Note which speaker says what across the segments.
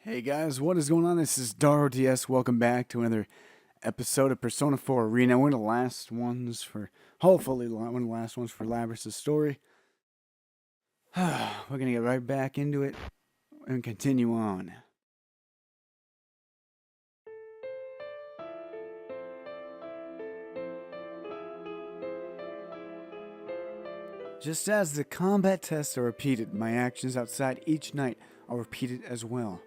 Speaker 1: Hey guys, what is going on? This is Daaro DS. Welcome back to another episode of Persona 4 Arena. One of the last ones for, hopefully, one of the last ones for Labrys' story. We're gonna get right back into it and continue on. Just as the combat tests are repeated, my actions outside each night are repeated as well.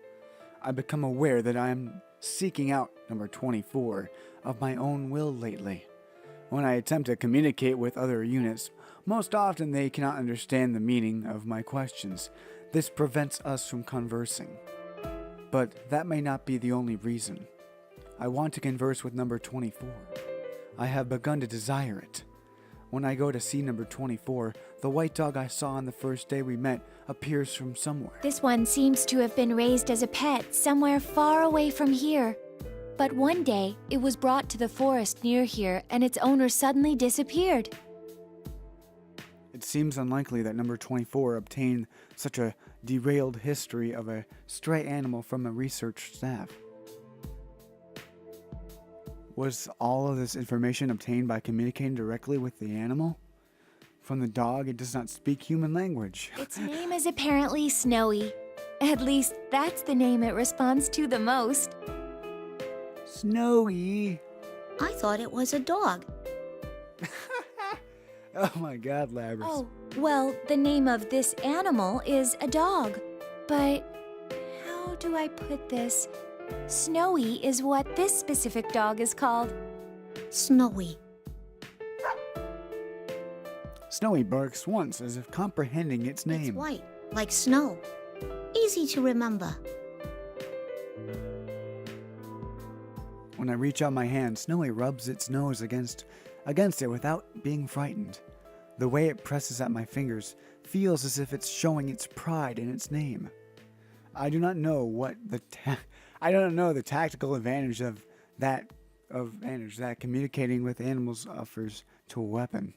Speaker 1: I become aware that I am seeking out number 24 of my own will lately. When I attempt to communicate with other units, most often they cannot understand the meaning of my questions. This prevents us from conversing. But that may not be the only reason. I want to converse with number 24. I have begun to desire it. When I go to see number 24, the white dog I saw on the first day we met appears from somewhere.
Speaker 2: This one seems to have been raised as a pet somewhere far away from here. But one day, it was brought to the forest near here and its owner suddenly disappeared.
Speaker 1: It seems unlikely that number 24 obtained such a derailed history of a stray animal from a research staff. Was all of this information obtained by communicating directly with the animal? From the dog, it does not speak human language.
Speaker 2: Its name is apparently Snowy. At least, that's the name it responds to the most.
Speaker 1: Snowy!
Speaker 3: I thought it was a dog.
Speaker 1: Oh my god, Labrys.
Speaker 2: Oh, well, the name of this animal is a dog. But how do I put this? Snowy is what this specific dog is called.
Speaker 3: Snowy.
Speaker 1: Snowy barks once as if comprehending its name.
Speaker 3: It's white, like snow. Easy to remember.
Speaker 1: When I reach out my hand, Snowy rubs its nose against it without being frightened. The way it presses at my fingers feels as if it's showing its pride in its name. I do not know the tactical advantage that communicating with animals offers to a weapon,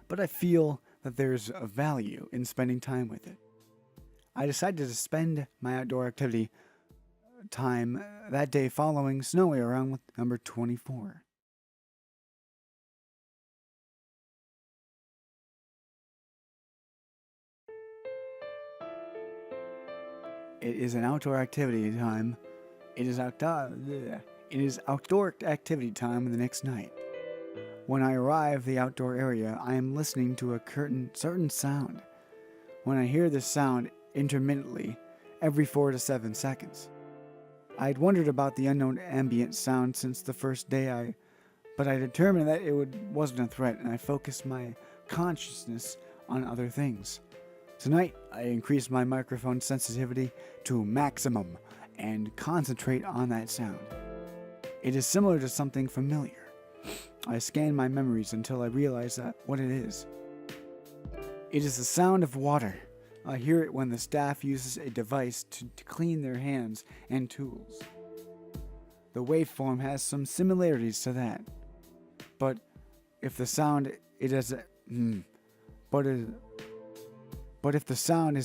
Speaker 1: but I feel that there's a value in spending time with it. I decided to spend my outdoor activity time that day following Snowy around with number 24. It is an outdoor activity time. It is outdoor activity time the next night. When I arrive the outdoor area, I am listening to a certain sound. When I hear this sound intermittently, every 4 to 7 seconds. I had wondered about the unknown ambient sound since the first day, but I determined that it wasn't a threat, and I focused my consciousness on other things. Tonight, I increased my microphone sensitivity to maximum and concentrate on that sound. It is similar to something familiar. I scan my memories until I realize what it is. It is the sound of water. I hear it when the staff uses a device to clean their hands and tools. The waveform has some similarities to that. But if the sound is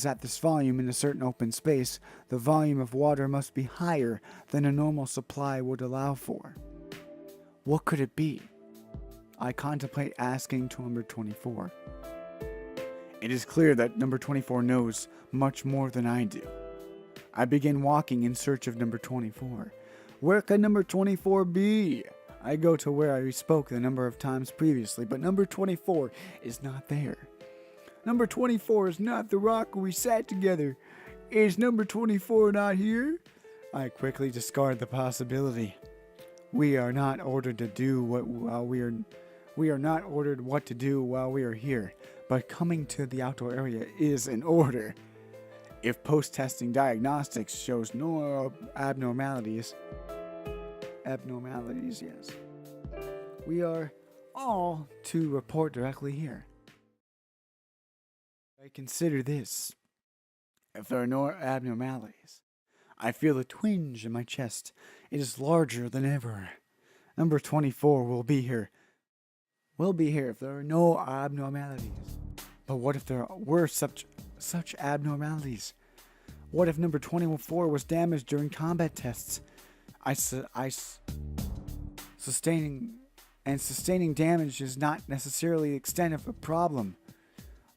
Speaker 1: at this volume in a certain open space, the volume of water must be higher than a normal supply would allow for. What could it be? I contemplate asking to number 24. It is clear that number 24 knows much more than I do. I begin walking in search of number 24. Where could number 24 be? I go to where I spoke the number of times previously, but number 24 is not there. Number 24 is not the rock where we sat together. Is number 24 not here? I quickly discard the possibility. We are not ordered what to do while we are here, but coming to the outdoor area is an order. If post-testing diagnostics shows no abnormalities, yes, we are all to report directly here. I consider this. If there are no abnormalities, I feel a twinge in my chest. It is larger than ever. Number 24 will be here. Will be here if there are no abnormalities. But what if there were such abnormalities? What if number 24 was damaged during combat tests? Sustaining damage is not necessarily the extent of a problem.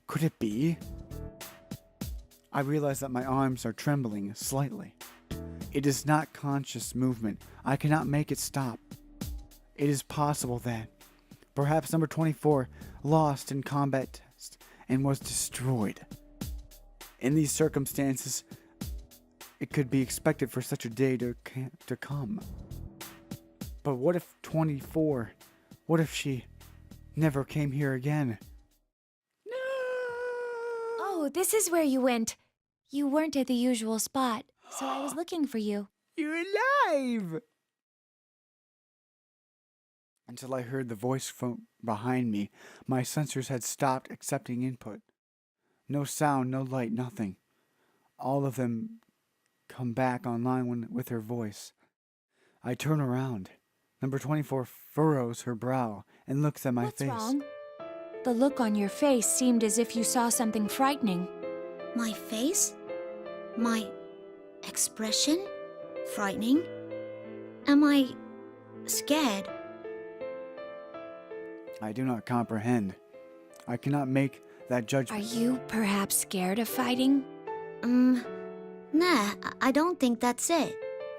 Speaker 1: Could it be? I realize that my arms are trembling slightly. It is not conscious movement. I cannot make it stop. It is possible that perhaps number 24 lost in combat test and was destroyed. In these circumstances, it could be expected for such a day to come. But what if 24? What if she never came here again? No!
Speaker 2: Oh, this is where you went. You weren't at the usual spot, so I was looking for you.
Speaker 1: You're alive! Until I heard the voice from behind me, my sensors had stopped accepting input. No sound, no light, nothing. All of them come back online with her voice. I turn around. Number 24 furrows her brow and looks at my face.
Speaker 2: What's wrong? The look on your face seemed as if you saw something frightening.
Speaker 3: My face? My expression? Frightening? Am I scared?
Speaker 1: I do not comprehend. I cannot make that judgment.
Speaker 2: Are you perhaps scared of fighting?
Speaker 3: Nah, I don't think that's it.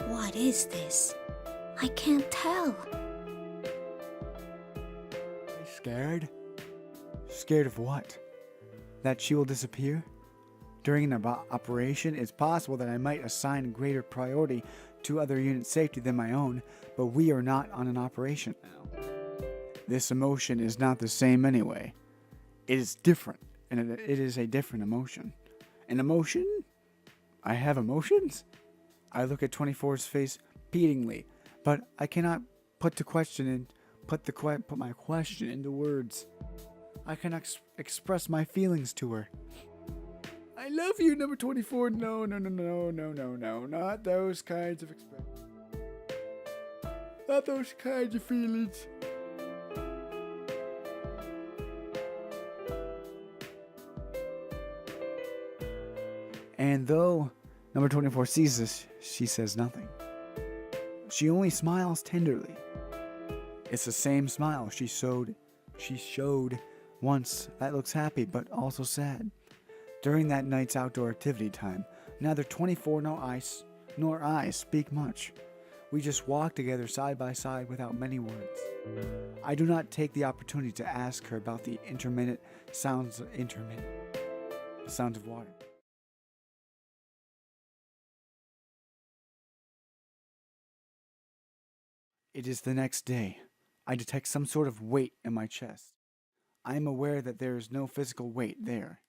Speaker 3: What is this? I can't tell.
Speaker 1: Scared? Scared of what? That she will disappear? During an operation, it's possible that I might assign greater priority to other unit safety than my own, but we are not on an operation now. This emotion is not the same anyway. It is different, and it is a different emotion. An emotion? I have emotions? I look at 24's face pleadingly, but I cannot put my question into words. I cannot express my feelings to her. I love you, number 24. No, not those kinds of expressions. Not those kinds of feelings. And though number 24 sees this, she says nothing. She only smiles tenderly. It's the same smile she showed once that looks happy but also sad. During that night's outdoor activity time, neither 24 nor I speak much. We just walk together side by side without many words. I do not take the opportunity to ask her about the intermittent sounds of water. It is the next day. I detect some sort of weight in my chest. I am aware that there is no physical weight there.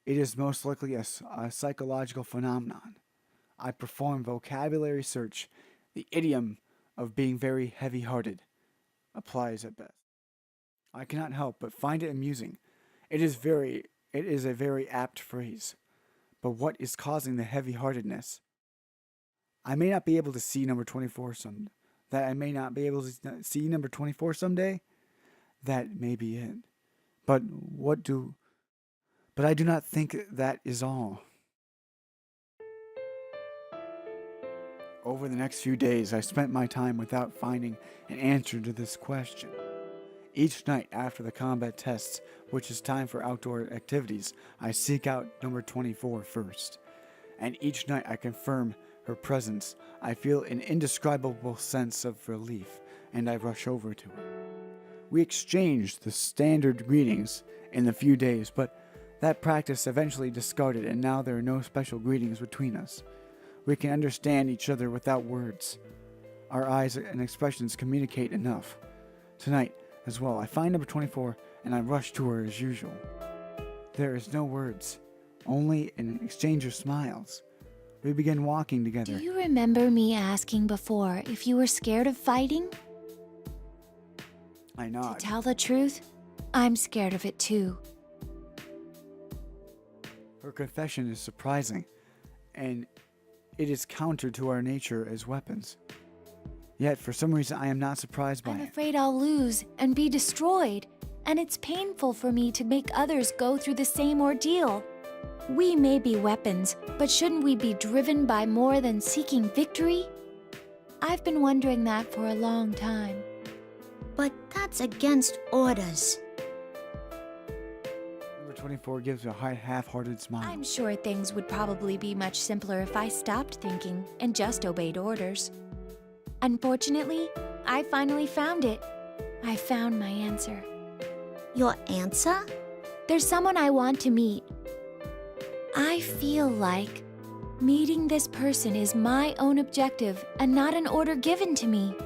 Speaker 1: It is most likely a psychological phenomenon. I perform vocabulary search. The idiom of being very heavy-hearted applies at best. I cannot help but find it amusing. It is a very apt phrase. But what is causing the heavy-heartedness? I may not be able to see number 24 someday. That may be it. But I do not think that is all. Over the next few days, I spent my time without finding an answer to this question. Each night after the combat tests, which is time for outdoor activities, I seek out number 24 first. And each night I confirm her presence. I feel an indescribable sense of relief, and I rush over to her. We exchanged the standard greetings in the few days, but that practice eventually discarded, and now there are no special greetings between us. We can understand each other without words. Our eyes and expressions communicate enough. Tonight, as well, I find number 24, and I rush to her as usual. There is no words, only an exchange of smiles. We begin walking together.
Speaker 2: Do you remember me asking before if you were scared of fighting?
Speaker 1: I nod.
Speaker 2: To tell the truth, I'm scared of it too.
Speaker 1: Her confession is surprising, and it is counter to our nature as weapons. Yet, for some reason, I am not surprised by
Speaker 2: I'm
Speaker 1: it.
Speaker 2: afraid I'll lose and be destroyed, and it's painful for me to make others go through the same ordeal. We may be weapons, but shouldn't we be driven by more than seeking victory? I've been wondering that for a long time.
Speaker 3: But that's against orders.
Speaker 1: Number 24 gives a half-hearted smile.
Speaker 2: I'm sure things would probably be much simpler if I stopped thinking and just obeyed orders. Unfortunately, I finally found it. I found my answer.
Speaker 3: Your answer?
Speaker 2: There's someone I want to meet. I feel like meeting this person is my own objective and not an order given to me.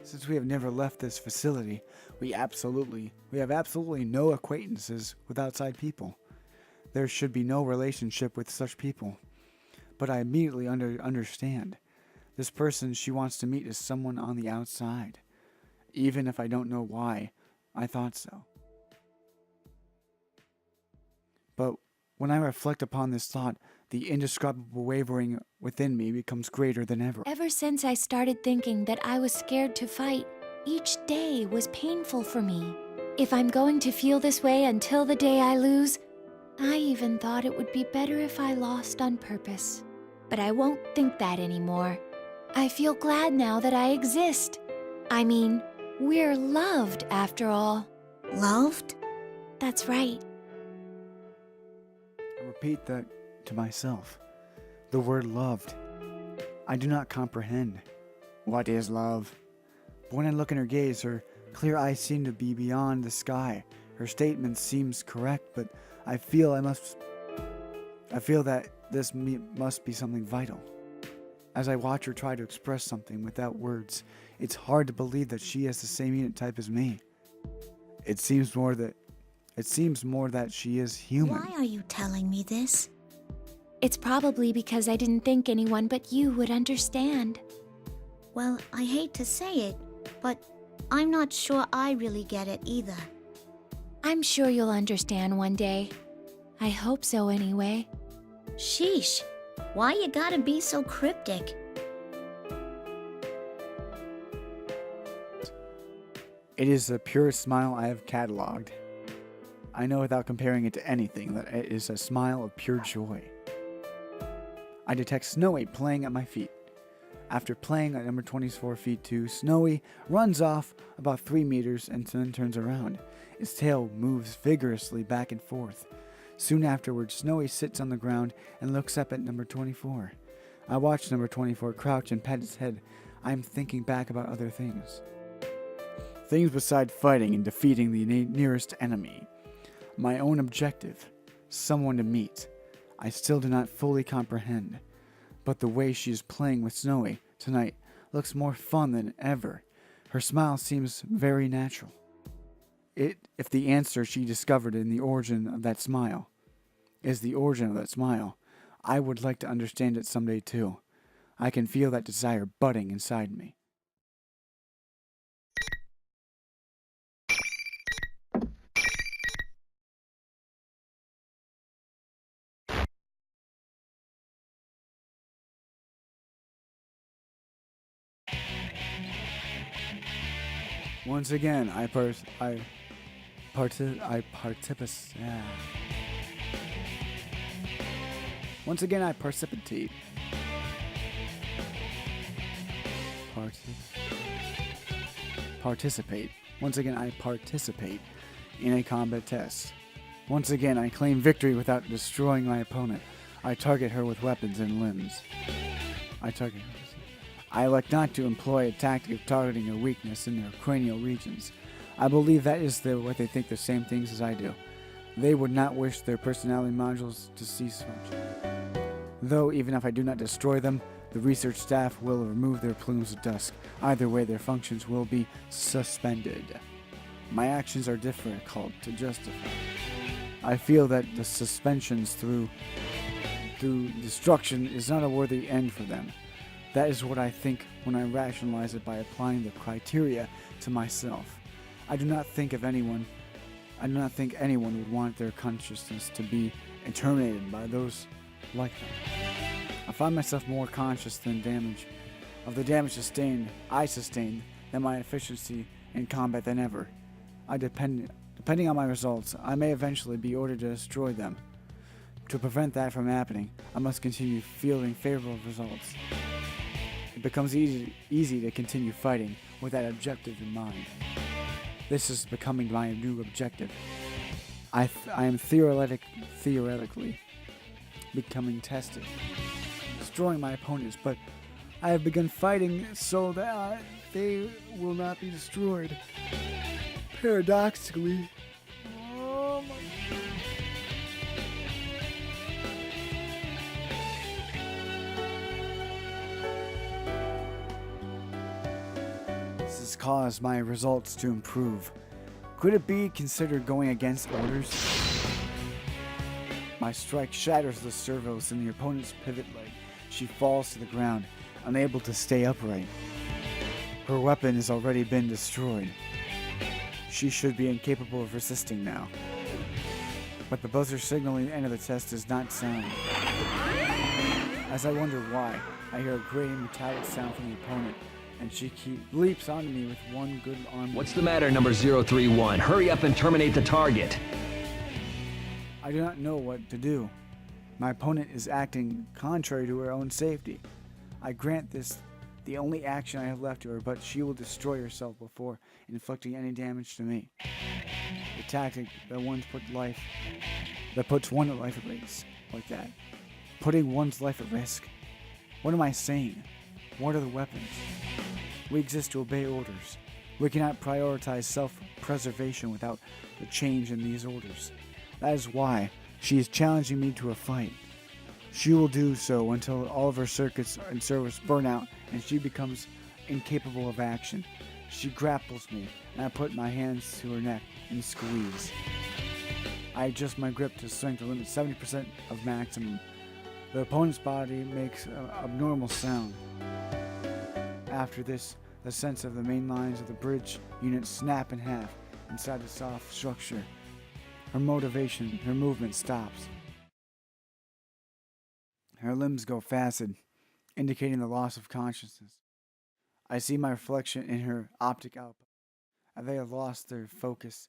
Speaker 1: Since we have never left this facility, we have absolutely no acquaintances with outside people. There should be no relationship with such people. But I immediately understand. This person she wants to meet is someone on the outside. Even if I don't know why, I thought so. But when I reflect upon this thought, the indescribable wavering within me becomes greater than ever.
Speaker 2: Ever since I started thinking that I was scared to fight, each day was painful for me. If I'm going to feel this way until the day I lose, I even thought it would be better if I lost on purpose. But I won't think that anymore. I feel glad now that I exist. I mean, we're loved after all.
Speaker 3: Loved?
Speaker 2: That's right.
Speaker 1: I repeat that to myself. The word loved. I do not comprehend. What is love? But when I look in her gaze, her clear eyes seem to be beyond the sky. Her statement seems correct, but I feel that this must be something vital. As I watch her try to express something without words, it's hard to believe that she has the same unit type as me. It seems more that she is human.
Speaker 3: Why are you telling me this?
Speaker 2: It's probably because I didn't think anyone but you would understand.
Speaker 3: Well, I hate to say it, but I'm not sure I really get it either.
Speaker 2: I'm sure you'll understand one day. I hope so anyway.
Speaker 3: Sheesh, why you gotta be so cryptic?
Speaker 1: It is the purest smile I have cataloged. I know without comparing it to anything that it is a smile of pure joy. I detect Snowy playing at my feet. After playing at number 24 feet 2, Snowy runs off about 3 meters and then turns around. Its tail moves vigorously back and forth. Soon afterwards, Snowy sits on the ground and looks up at number 24. I watch number 24 crouch and pat its head. I am thinking back about other things. Things beside fighting and defeating the nearest enemy. My own objective, someone to meet. I still do not fully comprehend. But the way she is playing with Snowy tonight looks more fun than ever. Her smile seems very natural. If the answer she discovered in the origin of that smile is the origin of that smile, I would like to understand it someday too. I can feel that desire budding inside me. Once again, Once again, I precipitate. Participate. Once again, I participate in a combat test. Once again, I claim victory without destroying my opponent. I target her with weapons and limbs. I elect not to employ a tactic of targeting a weakness in their cranial regions. I believe that is what they think the same things as I do. They would not wish their personality modules to cease function. Though, even if I do not destroy them, the research staff will remove their plumes of dust. Either way, their functions will be suspended. My actions are difficult to justify. I feel that the suspensions through destruction is not a worthy end for them. That is what I think when I rationalize it by applying the criteria to myself. I do not think anyone would want their consciousness to be terminated by those like them. I find myself more conscious of the damage I sustained than my efficiency in combat than ever. I depend Depending on my results, I may eventually be ordered to destroy them. To prevent that from happening, I must continue fielding favorable results. It becomes easy to continue fighting with that objective in mind. This is becoming my new objective. I am theoretically becoming tested, destroying my opponents, but I have begun fighting so that they will not be destroyed. Paradoxically, oh my. This has caused my results to improve. Could it be considered going against orders? My strike shatters the servos in the opponent's pivot leg. She falls to the ground, unable to stay upright. Her weapon has already been destroyed. She should be incapable of resisting now. But the buzzer signaling the end of the test does not sound. As I wonder why, I hear a grating metallic sound from the opponent, and she leaps onto me with one good arm.
Speaker 4: What's the matter, number 031? Hurry up and terminate the target.
Speaker 1: I do not know what to do. My opponent is acting contrary to her own safety. I grant this the only action I have left to her, but she will destroy herself before inflicting any damage to me. The tactic that puts one life at risk, like that. Putting one's life at risk? What am I saying? What are the weapons? We exist to obey orders. We cannot prioritize self-preservation without the change in these orders. That is why she is challenging me to a fight. She will do so until all of her circuits and servos burn out and she becomes incapable of action. She grapples me, and I put my hands to her neck and squeeze. I adjust my grip to strength to limit 70% of maximum. The opponent's body makes an abnormal sound. After this, the sense of the main lines of the bridge unit snap in half inside the soft structure. Her movement stops. Her limbs go flaccid, indicating the loss of consciousness. I see my reflection in her optic output, and they have lost their focus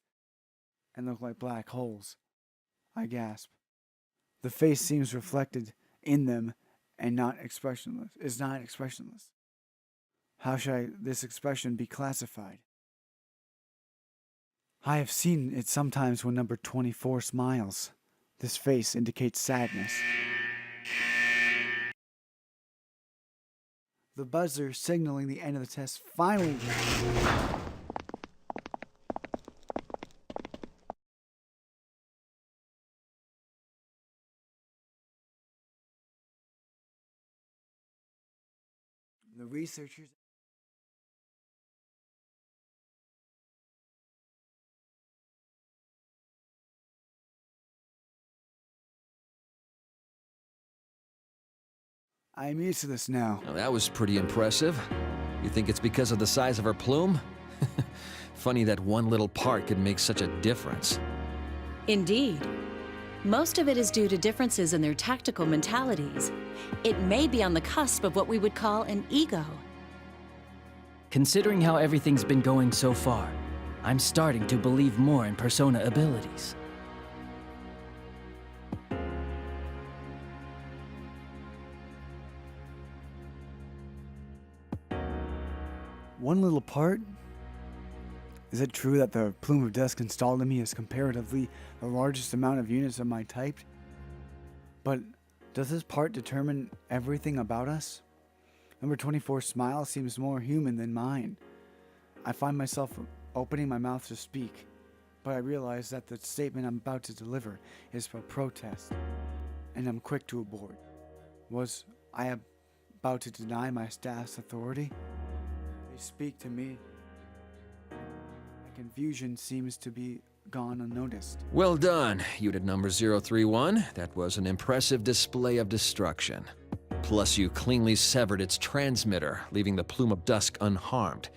Speaker 1: and look like black holes. I gasp. The face seems reflected in them and is not expressionless. How should this expression be classified? I have seen it sometimes when number 24 smiles. This face indicates sadness. The buzzer signaling the end of the test finally. The researchers. I am used to this now.
Speaker 4: Well, that was pretty impressive. You think it's because of the size of her plume? Funny that one little part could make such a difference.
Speaker 5: Indeed. Most of it is due to differences in their tactical mentalities. It may be on the cusp of what we would call an ego.
Speaker 6: Considering how everything's been going so far, I'm starting to believe more in persona abilities.
Speaker 1: One little part? Is it true that the plume of dust installed in me is comparatively the largest amount of units of my type? But does this part determine everything about us? Number 24's smile seems more human than mine. I find myself opening my mouth to speak, but I realize that the statement I'm about to deliver is a protest, and I'm quick to abort. Was I about to deny my staff's authority? They speak to me. My confusion seems to be gone unnoticed.
Speaker 4: Well done, unit number 031. That was an impressive display of destruction. Plus, you cleanly severed its transmitter, leaving the plume of dust unharmed.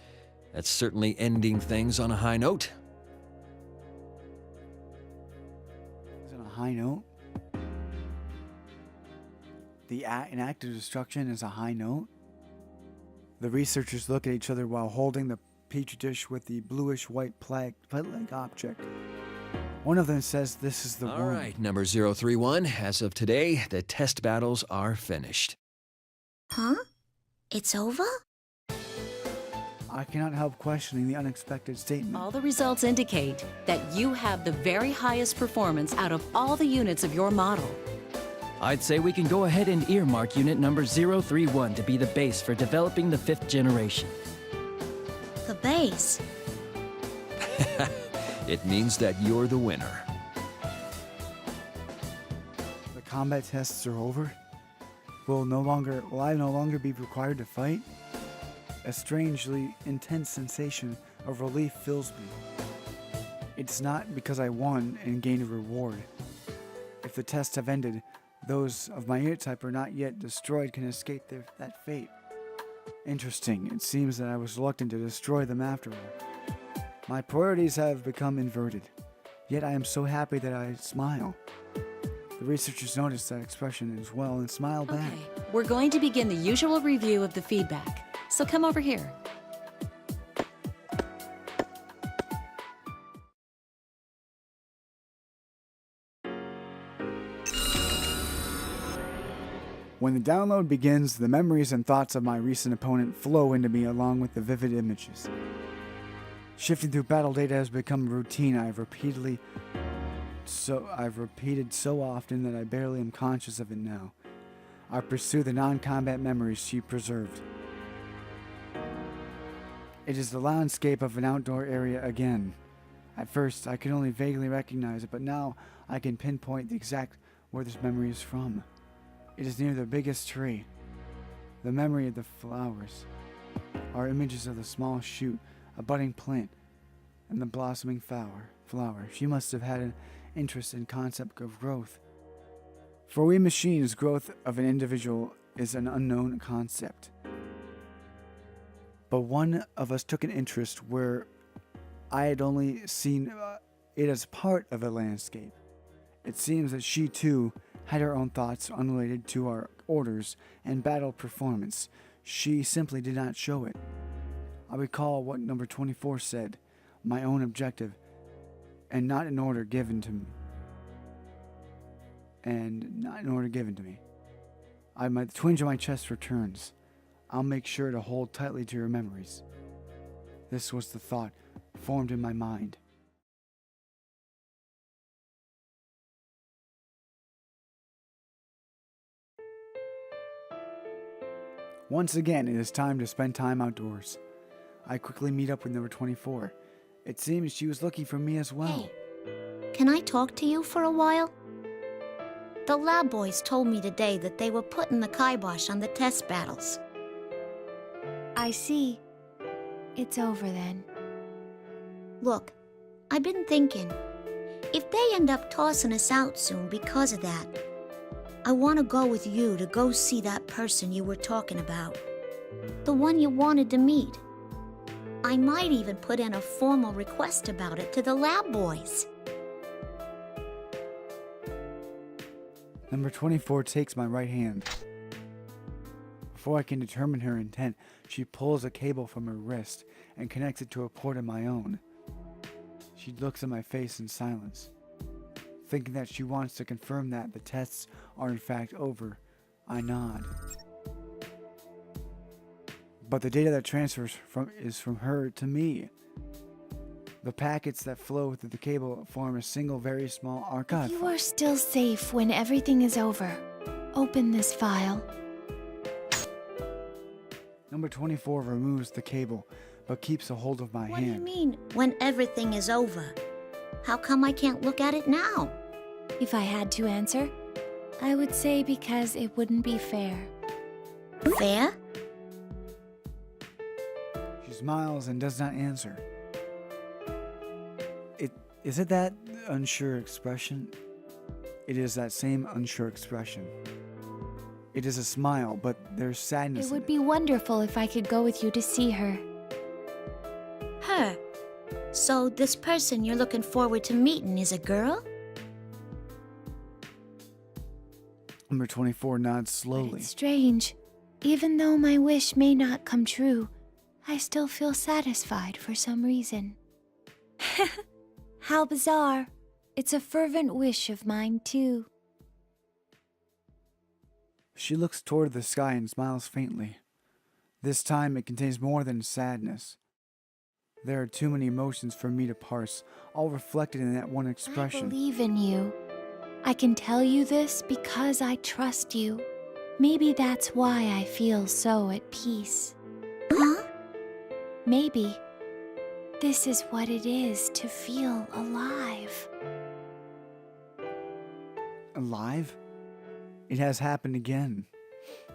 Speaker 4: That's certainly ending things on a high note.
Speaker 1: Is it on a high note? An act of destruction is a high note? The researchers look at each other while holding the petri dish with the bluish-white plate-like object. One of them says this is the
Speaker 4: All
Speaker 1: one.
Speaker 4: right, number 031. As of today, the test battles are finished.
Speaker 3: Huh? It's over?
Speaker 1: I cannot help questioning the unexpected statement.
Speaker 5: All the results indicate that you have the very highest performance out of all the units of your model.
Speaker 6: I'd say we can go ahead and earmark unit number 031 to be the base for developing the 5th generation.
Speaker 3: The base.
Speaker 4: It means that you're the winner.
Speaker 1: The combat tests are over? Will I no longer be required to fight? A strangely intense sensation of relief fills me. It's not because I won and gained a reward. If the tests have ended, those of my unit type are not yet destroyed can escape that fate. Interesting, it seems that I was reluctant to destroy them after all. My priorities have become inverted, yet I am so happy that I smile. The researchers notice that expression as well and smile back.
Speaker 5: Okay, we're going to begin the usual review of the feedback. So come over here.
Speaker 1: When the download begins, the memories and thoughts of my recent opponent flow into me along with the vivid images. Shifting through battle data has become a routine I've repeated so often that I barely am conscious of it now. I pursue the non-combat memories she preserved. It is the landscape of an outdoor area again. At first, I could only vaguely recognize it, but now I can pinpoint the exact where this memory is from. It is near the biggest tree. The memory of the flowers are images of the small shoot, a budding plant, and the blossoming flower. She must have had an interest in concept of growth. For we machines, growth of an individual is an unknown concept. But one of us took an interest where I had only seen it as part of a landscape. It seems that she too had her own thoughts unrelated to our orders and battle performance. She simply did not show it. I recall what number 24 said, my own objective, and not in order given to me. The twinge in my chest returns. I'll make sure to hold tightly to your memories. This was the thought formed in my mind. Once again, it is time to spend time outdoors. I quickly meet up with number 24. It seems she was looking for me as well.
Speaker 3: Hey, can I talk to you for a while? The lab boys told me today that they were putting the kibosh on the test battles.
Speaker 2: I see. It's over then.
Speaker 3: Look, I've been thinking, if they end up tossing us out soon because of that, I want to go with you to go see that person you were talking about. The one you wanted to meet. I might even put in a formal request about it to the lab boys.
Speaker 1: Number 24 takes my right hand. Before I can determine her intent, she pulls a cable from her wrist and connects it to a port of my own. She looks at my face in silence. Thinking that she wants to confirm that the tests are in fact over, I nod. But the data that transfers is from her to me. The packets that flow through the cable form a single very small archive.
Speaker 2: You are still safe when everything is over. Open this file.
Speaker 1: Number 24 removes the cable, but keeps a hold of my
Speaker 3: What do you
Speaker 1: hand.
Speaker 3: mean, when everything is over? How come I can't look at it now?
Speaker 2: If I had to answer, I would say because it wouldn't be fair.
Speaker 3: Fair?
Speaker 1: She smiles and does not answer. Is it that unsure expression? It is that same unsure expression. It is a smile, but there's sadness.
Speaker 2: It
Speaker 1: in
Speaker 2: would be wonderful if I could go with you to see her.
Speaker 3: Her. So this person you're looking forward to meeting is a girl?
Speaker 1: Number 24 nods
Speaker 2: But
Speaker 1: slowly.
Speaker 2: it's strange. Even though my wish may not come true, I still feel satisfied for some reason. How bizarre. It's a fervent wish of mine, too.
Speaker 1: She looks toward the sky and smiles faintly. This time it contains more than sadness. There are too many emotions for me to parse, all reflected in that one
Speaker 2: I
Speaker 1: expression.
Speaker 2: believe in you. I can tell you this because I trust you. Maybe that's why I feel so at peace.
Speaker 3: Huh?
Speaker 2: Maybe this is what it is to feel alive.
Speaker 1: Alive? It has happened again.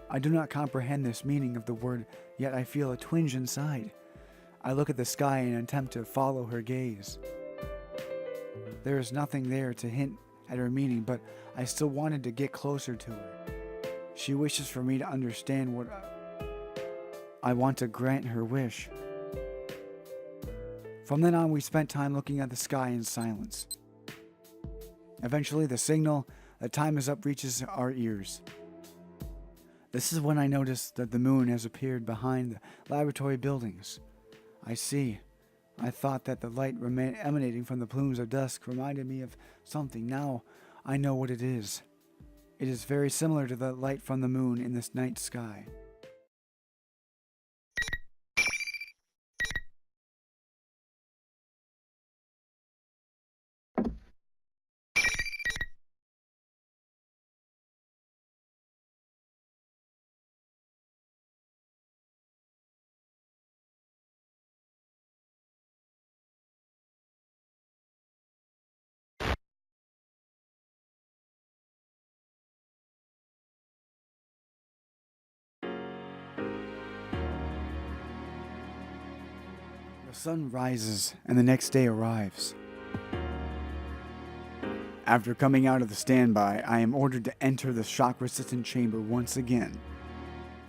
Speaker 1: I do not comprehend this meaning of the word, yet I feel a twinge inside. I look at the sky in an attempt to follow her gaze. There is nothing there to hint at her meaning, but I still wanted to get closer to her. She wishes for me to understand what I want to grant her wish. From then on, we spent time looking at the sky in silence. Eventually, the signal that time is up reaches our ears. This is when I notice that the moon has appeared behind the laboratory buildings. I see. I thought that the light emanating from the plumes of dusk reminded me of something. Now I know what it is. It is very similar to the light from the moon in this night sky. The sun rises and the next day arrives. After coming out of the standby, I am ordered to enter the shock-resistant chamber once again.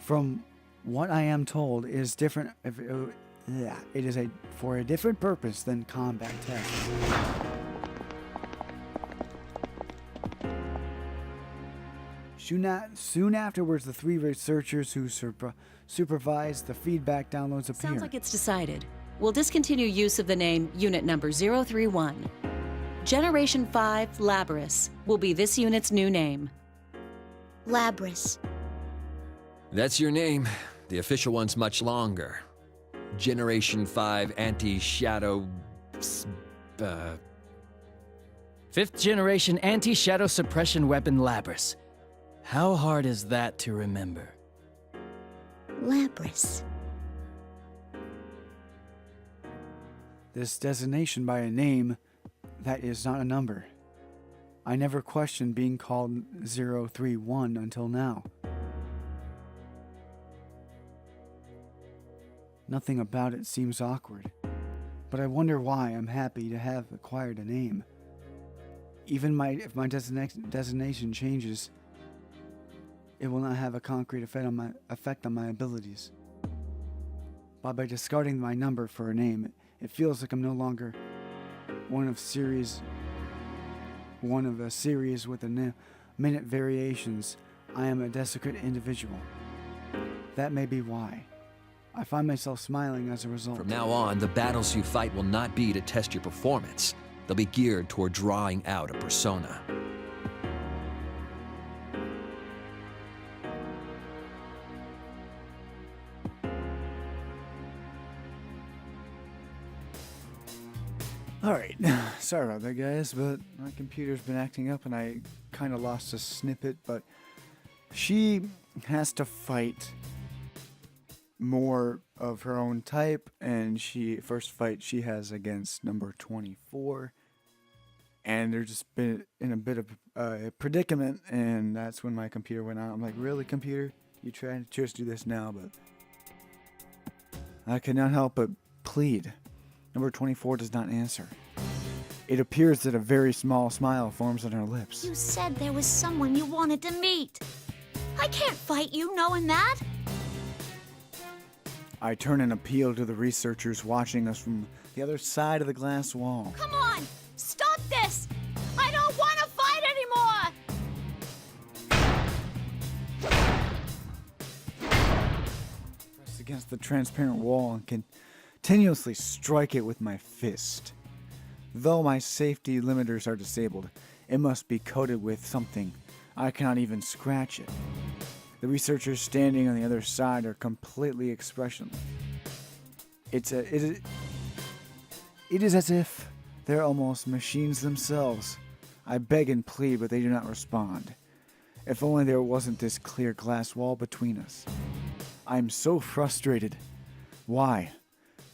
Speaker 1: From what I am told, it is different. It is for a different purpose than combat tests. Soon afterwards, the three researchers who supervise the feedback downloads appear.
Speaker 5: Sounds like it's decided. We'll discontinue use of the name Unit Number 031. Generation 5 Labrys will be this unit's new name.
Speaker 3: Labrys.
Speaker 4: That's your name. The official one's much longer. Generation 5 Anti-Shadow...
Speaker 6: Fifth generation anti-shadow suppression weapon Labrys. How hard is that to remember?
Speaker 3: Labrys.
Speaker 1: This designation by a name that is not a number. I never questioned being called 031 until now. Nothing about it seems awkward, but I wonder why I'm happy to have acquired a name. Even if my designation changes, it will not have a concrete effect on my abilities. But by discarding my number for a name, it feels like I'm no longer one of a series with a minute variations. I am a desecrate individual. That may be why. I find myself smiling as a result.
Speaker 4: From now on, the battles you fight will not be to test your performance. They'll be geared toward drawing out a persona.
Speaker 1: Alright, sorry about that guys, but my computer's been acting up and I kind of lost a snippet, but she has to fight more of her own type, and first fight she has against number 24, and they're just been in a bit of a predicament, and that's when my computer went out. I'm like, really, computer? You trying to just do this now? But I cannot help but plead. Number 24 does not answer. It appears that a very small smile forms on her lips.
Speaker 3: You said there was someone you wanted to meet. I can't fight you knowing that.
Speaker 1: I turn and appeal to the researchers watching us from the other side of the glass wall.
Speaker 3: Come on, stop this. I don't want to fight anymore.
Speaker 1: Press against the transparent wall and continuously strike it with my fist. Though my safety limiters are disabled, it must be coated with something. I cannot even scratch it. The researchers standing on the other side are completely expressionless. It is as if they're almost machines themselves. I beg and plead, but they do not respond. If only there wasn't this clear glass wall between us. I am so frustrated. Why?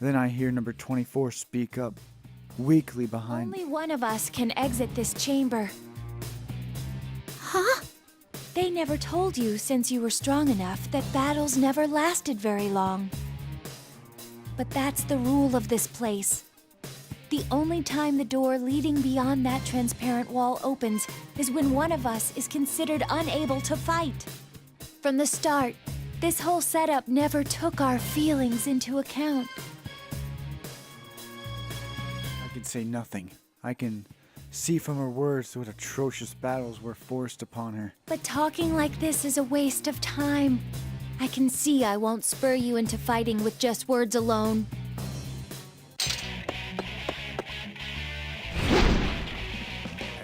Speaker 1: Then I hear number 24 speak up, weakly behind me.
Speaker 2: Only one of us can exit this chamber.
Speaker 3: Huh?
Speaker 2: They never told you, since you were strong enough, that battles never lasted very long. But that's the rule of this place. The only time the door leading beyond that transparent wall opens is when one of us is considered unable to fight. From the start, this whole setup never took our feelings into account.
Speaker 1: I can say nothing. I can see from her words what atrocious battles were forced upon her.
Speaker 2: But talking like this is a waste of time. I can see I won't spur you into fighting with just words alone.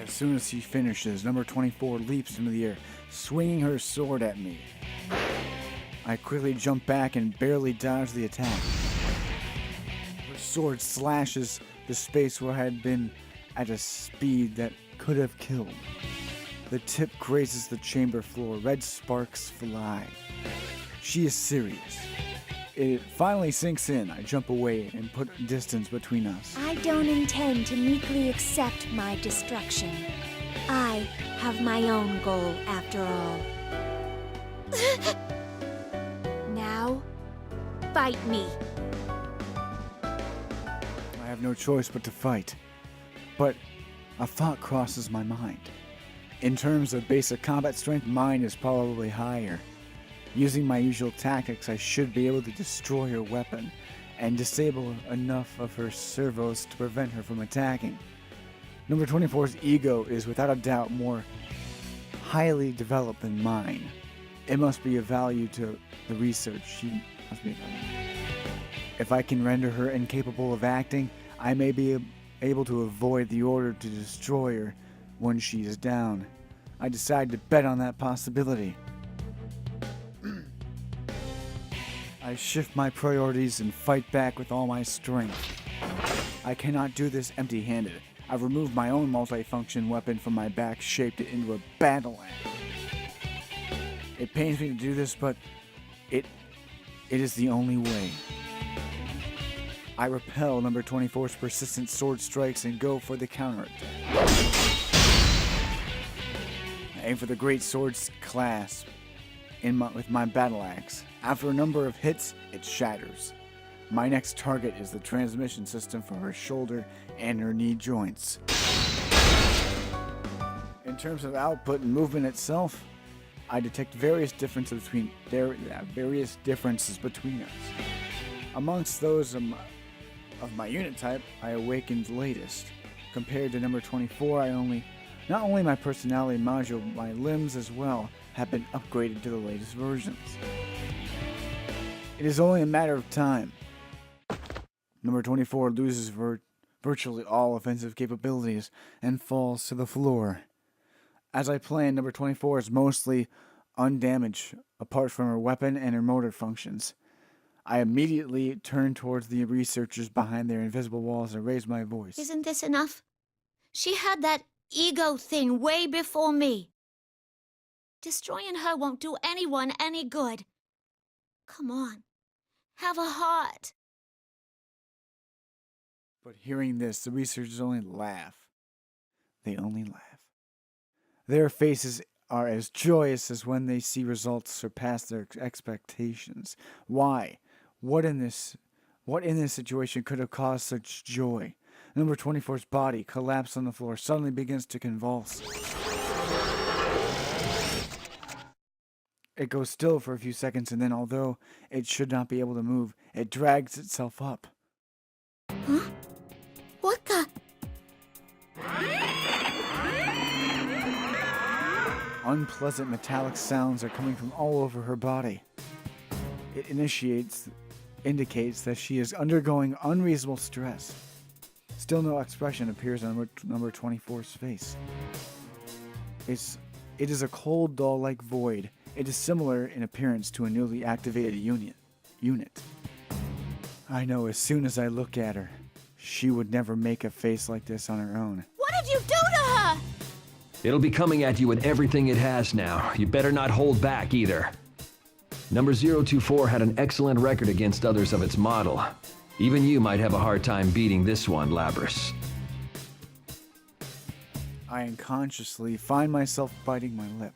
Speaker 1: As soon as she finishes, number 24 leaps into the air, swinging her sword at me. I quickly jump back and barely dodge the attack. Her sword slashes the space where I had been at a speed that could have killed. The tip grazes the chamber floor. Red sparks fly. She is serious. It finally sinks in. I jump away and put distance between us.
Speaker 2: I don't intend to meekly accept my destruction. I have my own goal, after all. Now, fight me.
Speaker 1: I have no choice but to fight. But a thought crosses my mind. In terms of basic combat strength, mine is probably higher. Using my usual tactics, I should be able to destroy her weapon and disable enough of her servos to prevent her from attacking. Number 24's ego is without a doubt more highly developed than mine. It must be of value to the research. She must be. If I can render her incapable of acting, I may be able to avoid the order to destroy her when she is down. I decide to bet on that possibility. I shift my priorities and fight back with all my strength. I cannot do this empty-handed. I've removed my own multifunction weapon from my back, shaped it into a battle axe. It pains me to do this, but it is the only way. I repel number 24's persistent sword strikes and go for the counterattack. I aim for the great sword's clasp with my battle axe. After a number of hits, it shatters. My next target is the transmission system for her shoulder and her knee joints. In terms of output and movement itself, I detect various differences between us. Amongst those of my unit type, I awakened latest. Compared to number 24, not only my personality module, my limbs as well have been upgraded to the latest versions. It is only a matter of time. Number 24 loses virtually all offensive capabilities and falls to the floor. As I plan, number 24 is mostly undamaged, apart from her weapon and her motor functions. I immediately turn towards the researchers behind their invisible walls and raise my voice.
Speaker 3: Isn't this enough? She had that ego thing way before me. Destroying her won't do anyone any good. Come on, have a heart.
Speaker 1: But hearing this, the researchers only laugh. They only laugh. Their faces are as joyous as when they see results surpass their expectations. Why? What in this situation could have caused such joy? Number 24's body collapsed on the floor, suddenly begins to convulse. It goes still for a few seconds, and then, although it should not be able to move, it drags itself up.
Speaker 3: Huh? What the?
Speaker 1: Unpleasant metallic sounds are coming from all over her body. It indicates that she is undergoing unreasonable stress. Still no expression appears on number 24's face. It is a cold, dull-like void. It is similar in appearance to a newly activated unit. I know as soon as I look at her, she would never make a face like this on her own.
Speaker 2: What did you do to her?
Speaker 4: It'll be coming at you with everything it has now. You better not hold back either. Number 024 had an excellent record against others of its model. Even you might have a hard time beating this one, Labrys.
Speaker 1: I unconsciously find myself biting my lip.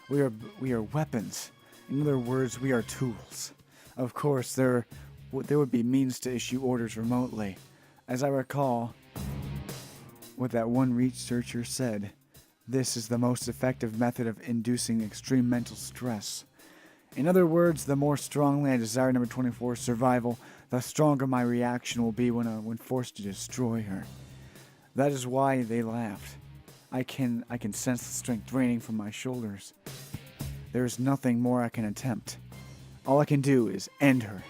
Speaker 1: We are weapons. In other words, we are tools. Of course, there would be means to issue orders remotely. As I recall, what that one researcher said, this is the most effective method of inducing extreme mental stress. In other words, the more strongly I desire number 24's survival, the stronger my reaction will be when forced to destroy her. That is why they laughed. I can sense the strength draining from my shoulders. There is nothing more I can attempt. All I can do is end her.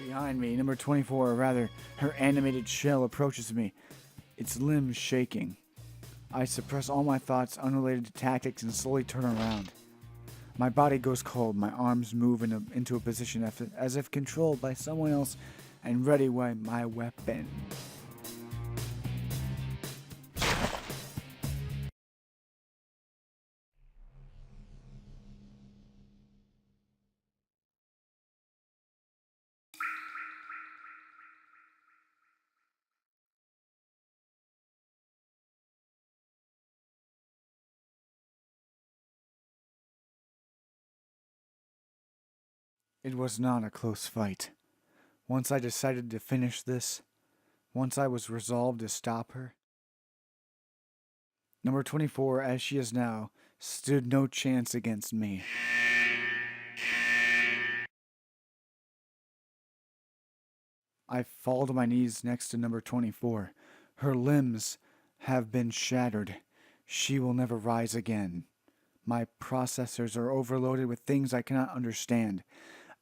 Speaker 1: Behind me, number 24, or rather, her animated shell approaches me, its limbs shaking. I suppress all my thoughts unrelated to tactics and slowly turn around. My body goes cold, my arms move into a position as if controlled by someone else and ready with my weapon. It was not a close fight. Once I decided to finish this, once I was resolved to stop her, number 24, as she is now, stood no chance against me. I fall to my knees next to number 24. Her limbs have been shattered. She will never rise again. My processors are overloaded with things I cannot understand.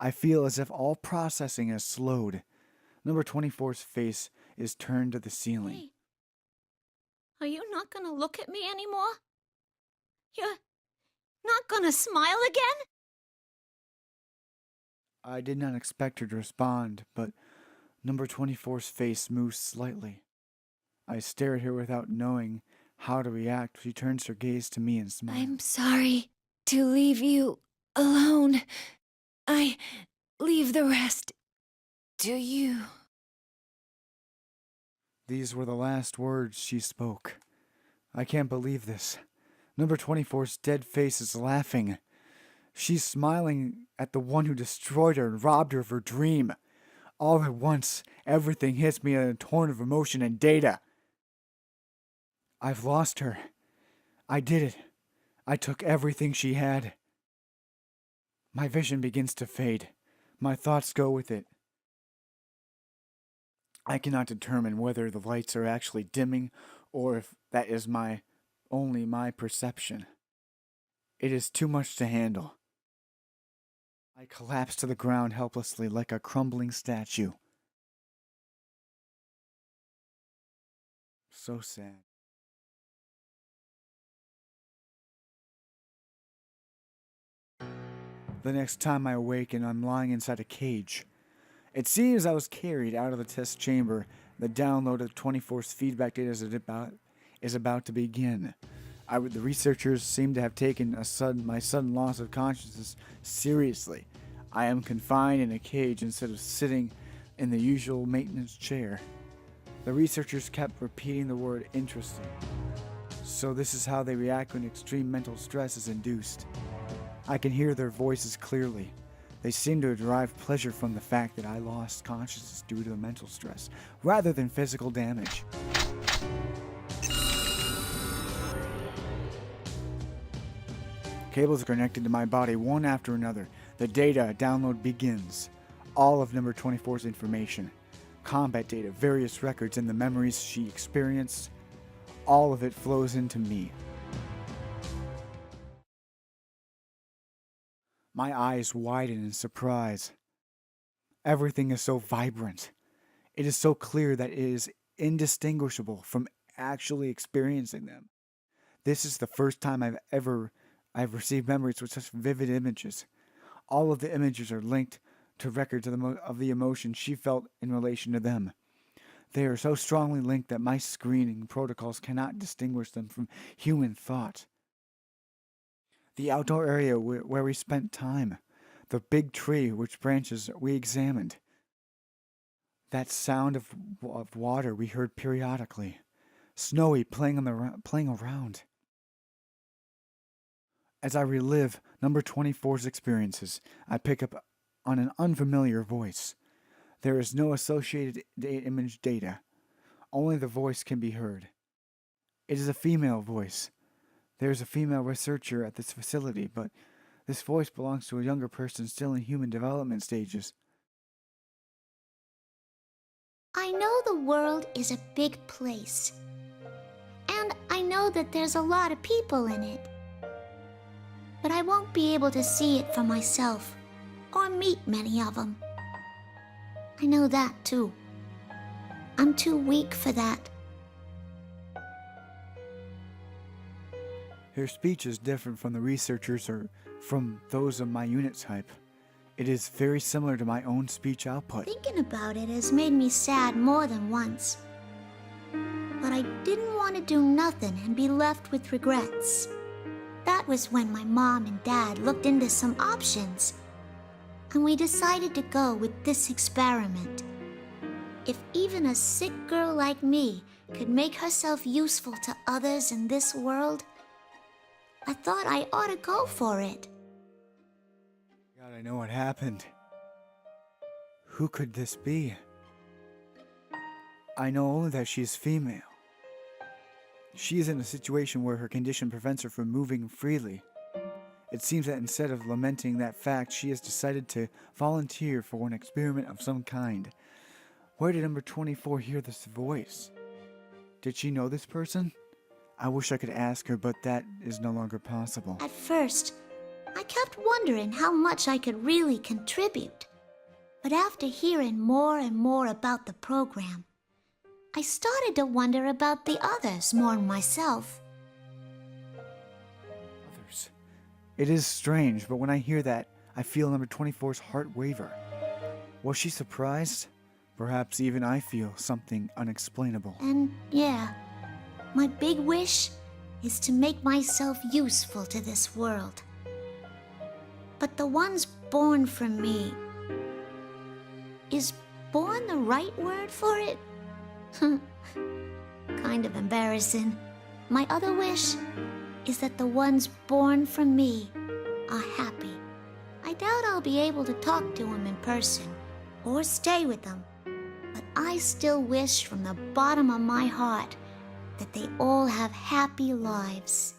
Speaker 1: I feel as if all processing has slowed. Number 24's face is turned to the ceiling.
Speaker 3: Hey, are you not gonna look at me anymore? You're not gonna smile again?
Speaker 1: I did not expect her to respond, but number 24's face moves slightly. I stare at her without knowing how to react. She turns her gaze to me and smiles.
Speaker 2: I'm sorry to leave you alone. I leave the rest to you.
Speaker 1: These were the last words she spoke. I can't believe this. Number 24's dead face is laughing. She's smiling at the one who destroyed her and robbed her of her dream. All at once, everything hits me in a torrent of emotion and data. I've lost her. I did it. I took everything she had. My vision begins to fade. My thoughts go with it. I cannot determine whether the lights are actually dimming or if that is only my perception. It is too much to handle. I collapse to the ground helplessly like a crumbling statue. So sad. The next time I awaken, I'm lying inside a cage. It seems I was carried out of the test chamber. The download of 24's feedback data is about to begin. The researchers seem to have taken my sudden loss of consciousness seriously. I am confined in a cage instead of sitting in the usual maintenance chair. The researchers kept repeating the word interesting. So this is how they react when extreme mental stress is induced. I can hear their voices clearly. They seem to derive pleasure from the fact that I lost consciousness due to the mental stress, rather than physical damage. Cables are connected to my body one after another. The data download begins. All of number 24's information. Combat data, various records, and the memories she experienced. All of it flows into me. My eyes widen in surprise. Everything is so vibrant. It is so clear that it is indistinguishable from actually experiencing them. This is the first time I've received memories with such vivid images. All of the images are linked to records of the emotion she felt in relation to them. They are so strongly linked that my screening protocols cannot distinguish them from human thought. The outdoor area where we spent time, the big tree which branches we examined, that sound of water we heard periodically, Snowy playing around. As I relive number 24's experiences, I pick up on an unfamiliar voice. There is no associated image data. Only the voice can be heard. It is a female voice. There is a female researcher at this facility, but this voice belongs to a younger person still in human development stages.
Speaker 3: I know the world is a big place. And I know that there's a lot of people in it. But I won't be able to see it for myself, or meet many of them. I know that too. I'm too weak for that.
Speaker 1: Her speech is different from the researchers or from those of my unit type. It is very similar to my own speech output.
Speaker 3: Thinking about it has made me sad more than once. But I didn't want to do nothing and be left with regrets. That was when my mom and dad looked into some options, and we decided to go with this experiment. If even a sick girl like me could make herself useful to others in this world, I thought I ought to go for it.
Speaker 1: God, I know what happened. Who could this be? I know only that she is female. She is in a situation where her condition prevents her from moving freely. It seems that instead of lamenting that fact, she has decided to volunteer for an experiment of some kind. Where did number 24 hear this voice? Did she know this person? I wish I could ask her, but that is no longer possible.
Speaker 3: At first, I kept wondering how much I could really contribute. But after hearing more and more about the program, I started to wonder about the others more than myself.
Speaker 1: Others. It is strange, but when I hear that, I feel number 24's heart waver. Was she surprised? Perhaps even I feel something unexplainable.
Speaker 3: And yeah, my big wish is to make myself useful to this world. But the ones born from me, is born the right word for it? Kind of embarrassing. My other wish is that the ones born from me are happy. I doubt I'll be able to talk to them in person or stay with them, but I still wish from the bottom of my heart that they all have happy lives.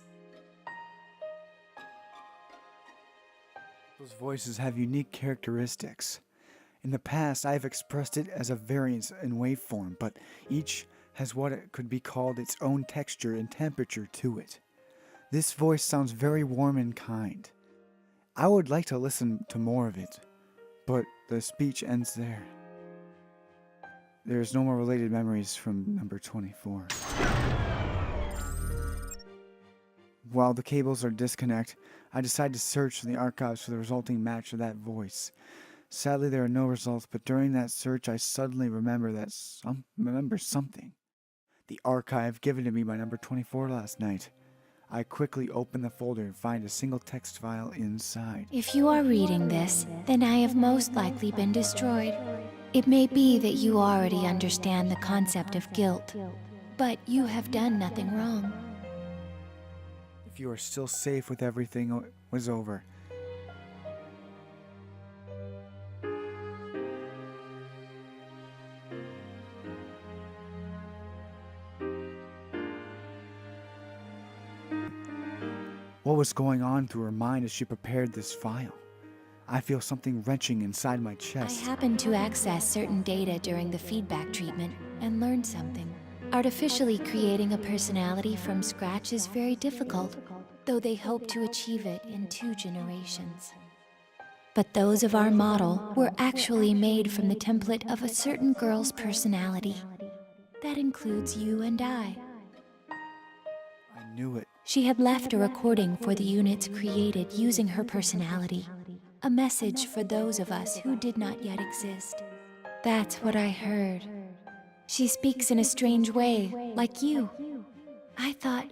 Speaker 1: Those voices have unique characteristics. In the past, I have expressed it as a variance in waveform, but each has what it could be called its own texture and temperature to it. This voice sounds very warm and kind. I would like to listen to more of it, but the speech ends there. There's no more related memories from number 24. While the cables are disconnected, I decide to search in the archives for the resulting match of that voice. Sadly, there are no results, but during that search, I suddenly remember something. The archive given to me by number 24 last night. I quickly open the folder and find a single text file inside.
Speaker 2: If you are reading this, then I have most likely been destroyed. It may be that you already understand the concept of guilt, but you have done nothing wrong.
Speaker 1: If you are still safe with everything was over, what was going on through her mind as she prepared this file? I feel something wrenching inside my
Speaker 2: I
Speaker 1: chest.
Speaker 2: happened to access certain data during the feedback treatment and learned something. Artificially creating a personality from scratch is very difficult, though they hope to achieve it in 2 generations. But those of our model were actually made from the template of a certain girl's personality. That includes you and I.
Speaker 1: I knew it.
Speaker 2: She had left a recording for the units created using her personality. A message for those of us who did not yet exist. That's what I heard. She speaks in a strange way, like you. I thought,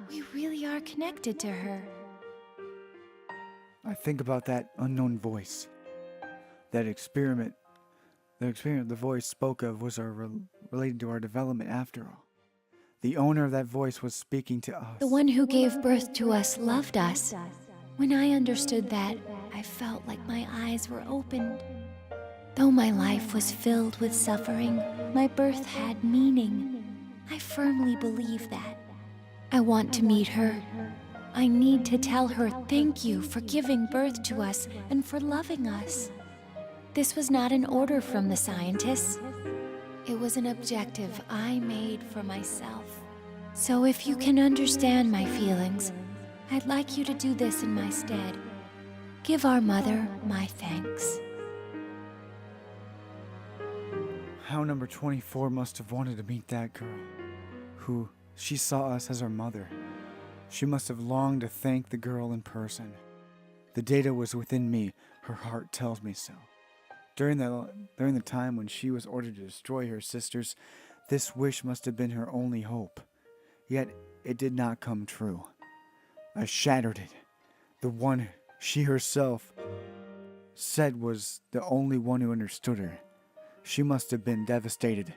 Speaker 2: we really are connected to her.
Speaker 1: I think about that unknown voice. That experiment. The experiment the voice spoke of was related to our development after all. The owner of that voice was speaking to us.
Speaker 2: The one who gave birth to us loved us. When I understood that, I felt like my eyes were opened. Though my life was filled with suffering, my birth had meaning. I firmly believe that. I want to meet her. I need to tell her thank you for giving birth to us and for loving us. This was not an order from the scientists. It was an objective I made for myself. So if you can understand my feelings, I'd like you to do this in my stead. Give our mother my thanks.
Speaker 1: How number 24 must have wanted to meet that girl, who she saw us as her mother. She must have longed to thank the girl in person. The data was within me, her heart tells me so. During the time when she was ordered to destroy her sisters, this wish must have been her only hope. Yet it did not come true. I shattered it. The one she herself said was the only one who understood her. She must have been devastated.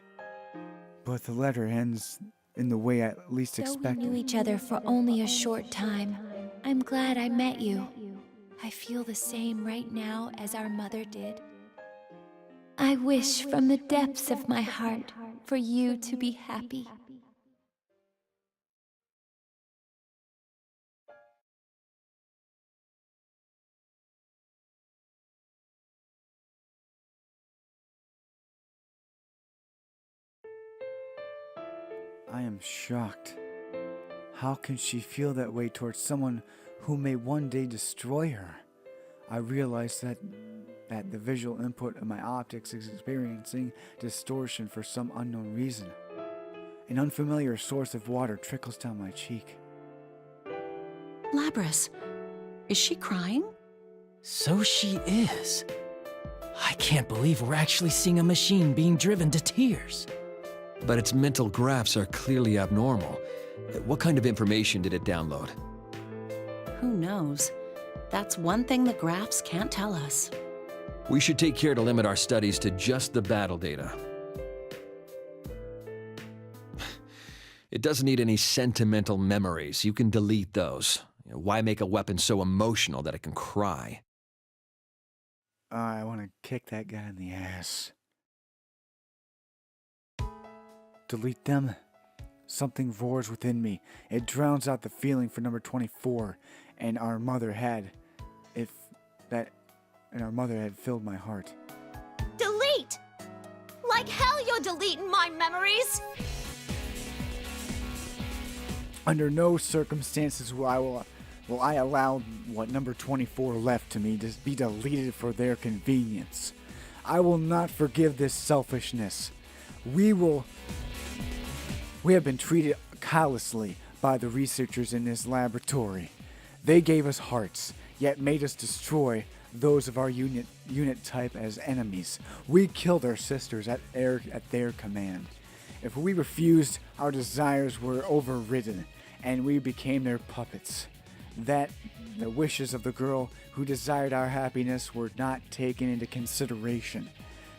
Speaker 1: But the letter ends in the way I least expected.
Speaker 2: Though we knew each other for only a short time, I'm glad I met you. I feel the same right now as our mother did. I wish from the depths of my heart for you to be happy.
Speaker 1: I am shocked. How can she feel that way towards someone who may one day destroy her? I realize that the visual input of my optics is experiencing distortion for some unknown reason. An unfamiliar source of water trickles down my cheek.
Speaker 5: Labrys, is she crying?
Speaker 6: So she is. I can't believe we're actually seeing a machine being driven to tears.
Speaker 4: But its mental graphs are clearly abnormal. What kind of information did it download?
Speaker 5: Who knows? That's one thing the graphs can't tell us.
Speaker 4: We should take care to limit our studies to just the battle data. It doesn't need any sentimental memories. You can delete those. Why make a weapon so emotional that it can cry?
Speaker 1: I want to kick that guy in the ass. Delete them. Something roars within me. It drowns out the feeling for number 24, and our mother had filled my heart.
Speaker 3: Delete! Like hell you're deleting my memories!
Speaker 1: Under no circumstances will I allow what number 24 left to me to be deleted for their convenience. I will not forgive this selfishness. We have been treated callously by the researchers in this laboratory. They gave us hearts, yet made us destroy those of our unit type as enemies. We killed our sisters at their command. If we refused, our desires were overridden, and we became their puppets. That the wishes of the girl who desired our happiness were not taken into consideration.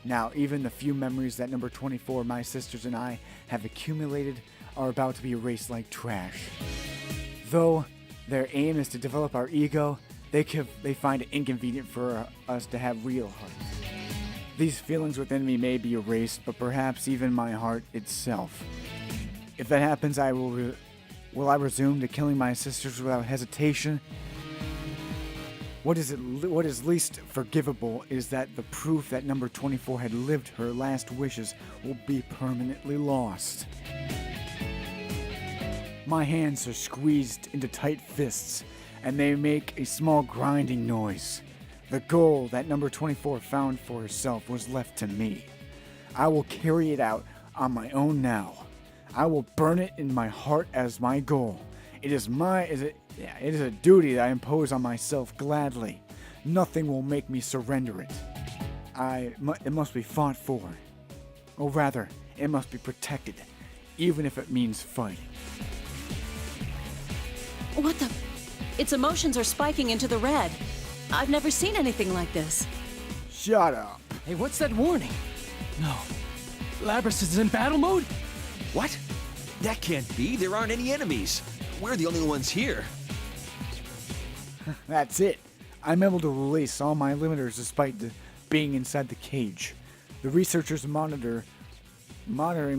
Speaker 1: Now, even the few memories that number 24, my sisters and I, have accumulated are about to be erased like trash. Though their aim is to develop our ego, they find it inconvenient for us to have real hearts. These feelings within me may be erased, but perhaps even my heart itself. If that happens, will I resume to killing my sisters without hesitation? What is least forgivable is that the proof that number 24 had lived her last wishes will be permanently lost. My hands are squeezed into tight fists, and they make a small grinding noise. The goal that number 24 found for herself was left to me. I will carry it out on my own now. I will burn it in my heart as my goal. It is a duty that I impose on myself gladly. Nothing will make me surrender it. It must be fought for. Or rather, it must be protected, even if it means fighting.
Speaker 5: What the? Its emotions are spiking into the red. I've never seen anything like this.
Speaker 1: Shut up.
Speaker 6: Hey, what's that warning? No. Labrys is in battle mode?
Speaker 4: What? That can't be. There aren't any enemies. We're the only ones here.
Speaker 1: That's it. I'm able to release all my limiters despite being inside the cage. The researchers monitoring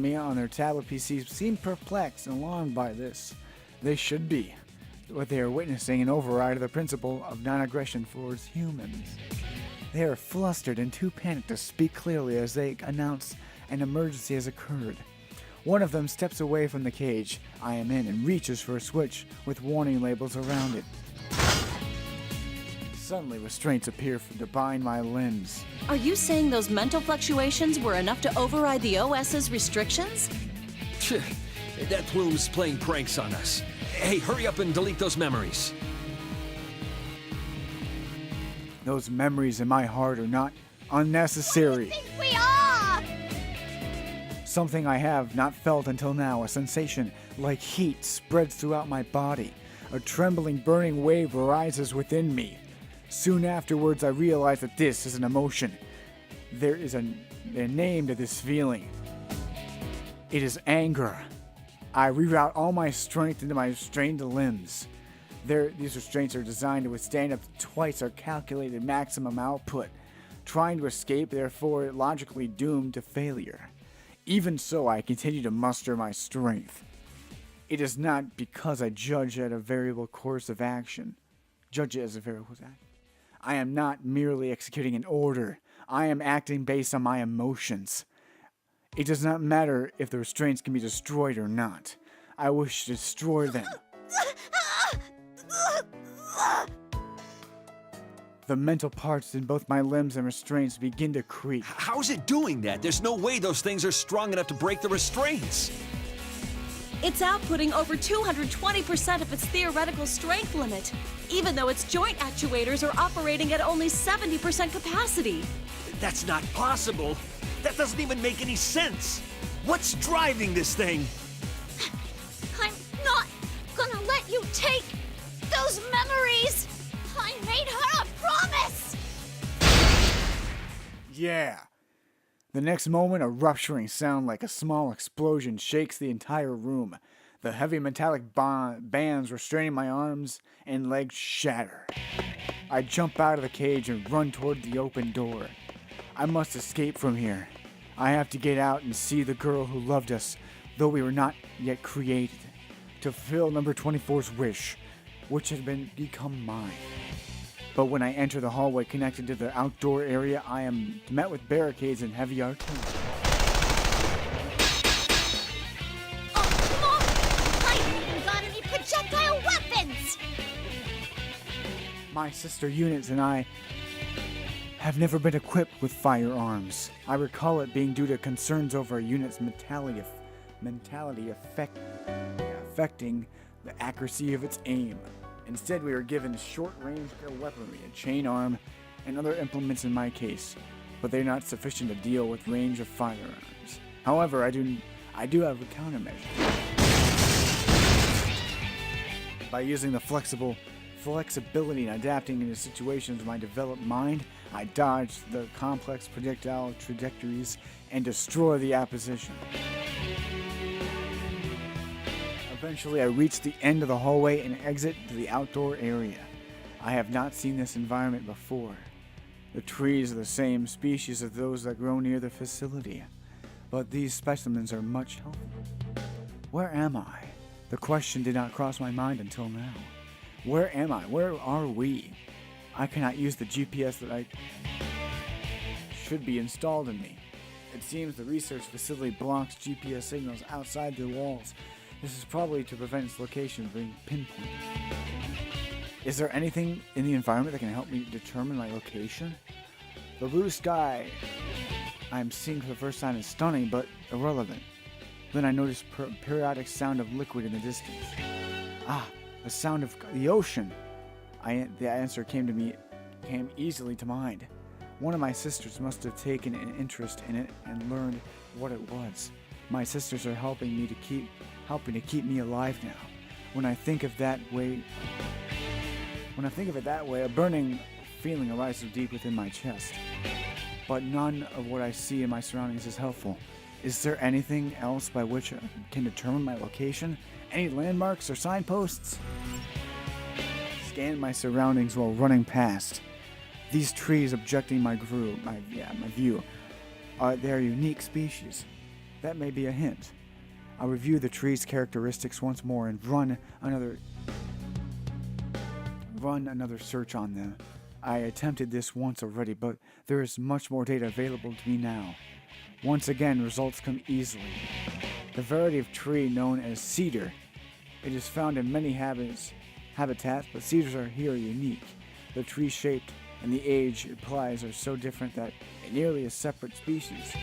Speaker 1: me on their tablet PCs seem perplexed and alarmed by this. They should be. What they are witnessing an override of the principle of non-aggression towards humans. They are flustered and too panicked to speak clearly as they announce an emergency has occurred. One of them steps away from the cage I am in and reaches for a switch with warning labels around it. Suddenly, restraints appear to bind my limbs.
Speaker 5: Are you saying those mental fluctuations were enough to override the OS's restrictions?
Speaker 4: That plume's playing pranks on us. Hey, hurry up and delete those memories.
Speaker 1: Those memories in my heart are not unnecessary.
Speaker 3: Think we are!
Speaker 1: Something I have not felt until now, a sensation like heat spreads throughout my body. A trembling, burning wave arises within me. Soon afterwards, I realize that this is an emotion. There is a name to this feeling. It is anger. I reroute all my strength into my strained limbs. These restraints are designed to withstand up to twice our calculated maximum output. Trying to escape, therefore, logically doomed to failure. Even so, I continue to muster my strength. It is not because I judge it as a variable course of action. I am not merely executing an order. I am acting based on my emotions. It does not matter if the restraints can be destroyed or not. I wish to destroy them. The mental parts in both my limbs and restraints begin to creak.
Speaker 4: How's it doing that? There's no way those things are strong enough to break the restraints.
Speaker 5: It's outputting over 220% of its theoretical strength limit, even though its joint actuators are operating at only 70% capacity.
Speaker 4: That's not possible. That doesn't even make any sense. What's driving this thing?
Speaker 3: I'm not gonna let you take those memories! I made her a promise!
Speaker 1: Yeah. The next moment, a rupturing sound like a small explosion shakes the entire room. The heavy metallic bands restraining my arms and legs shatter. I jump out of the cage and run toward the open door. I must escape from here. I have to get out and see the girl who loved us, though we were not yet created, to fulfill number 24's wish, which had become mine. But when I enter the hallway connected to the outdoor area, I am met with barricades and heavy artillery.
Speaker 3: Oh, come on! I haven't even got any projectile weapons!
Speaker 1: My sister units and I have never been equipped with firearms. I recall it being due to concerns over a unit's mentality affecting the accuracy of its aim. Instead, we were given short-range weaponry, a chain arm, and other implements in my case, but they're not sufficient to deal with range of firearms. However, I do have a countermeasure. By using the flexibility and adapting into situations with my developed mind, I dodge the complex projectile trajectories and destroy the opposition. Eventually, I reach the end of the hallway and exit to the outdoor area. I have not seen this environment before. The trees are the same species as those that grow near the facility, but these specimens are much healthier. Where am I? The question did not cross my mind until now. Where am I? Where are we? I cannot use the GPS that should be installed in me. It seems the research facility blocks GPS signals outside the walls. This is probably to prevent its location being pinpointed. Is there anything in the environment that can help me determine my location? The blue sky I'm seeing for the first time is stunning, but irrelevant. Then I notice periodic sound of liquid in the distance. Ah, the sound of the ocean. The answer came easily to mind. One of my sisters must have taken an interest in it and learned what it was. My sisters are helping to keep me alive now. When I think of it that way, a burning feeling arises deep within my chest. But none of what I see in my surroundings is helpful. Is there anything else by which I can determine my location? Any landmarks or signposts? Scan my surroundings while running past. These trees obstructing my view. They are unique species. That may be a hint. I'll review the tree's characteristics once more and run another search on them. I attempted this once already, but there is much more data available to me now. Once again, results come easily. The variety of tree known as cedar. It is found in many habitats, but cedars are here unique. The tree shape and the age it applies are so different that it nearly a separate species.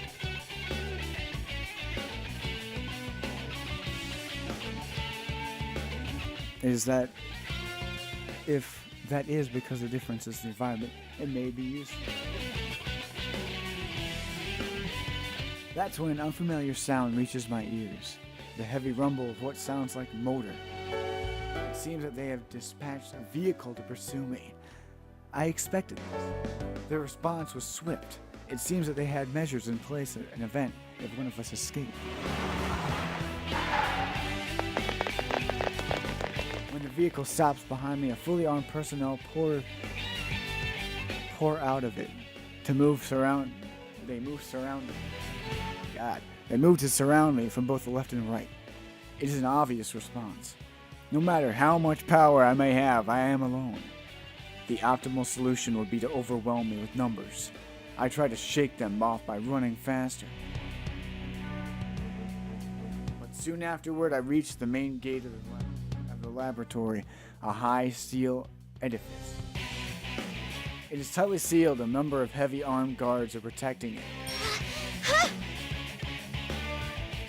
Speaker 1: If that is because of differences in the environment, it may be useful. That's when an unfamiliar sound reaches my ears. The heavy rumble of what sounds like a motor. It seems that they have dispatched a vehicle to pursue me. I expected this. Their response was swift. It seems that they had measures in place at an event if one of us escaped. When the vehicle stops behind me, a fully armed personnel pour out of it to move surround. They move to surround me from both the left and right. It is an obvious response. No matter how much power I may have, I am alone. The optimal solution would be to overwhelm me with numbers. I try to shake them off by running faster. But soon afterward, I reached the main gate of the laboratory, a high steel edifice. It is tightly sealed. A number of heavy armed guards are protecting it.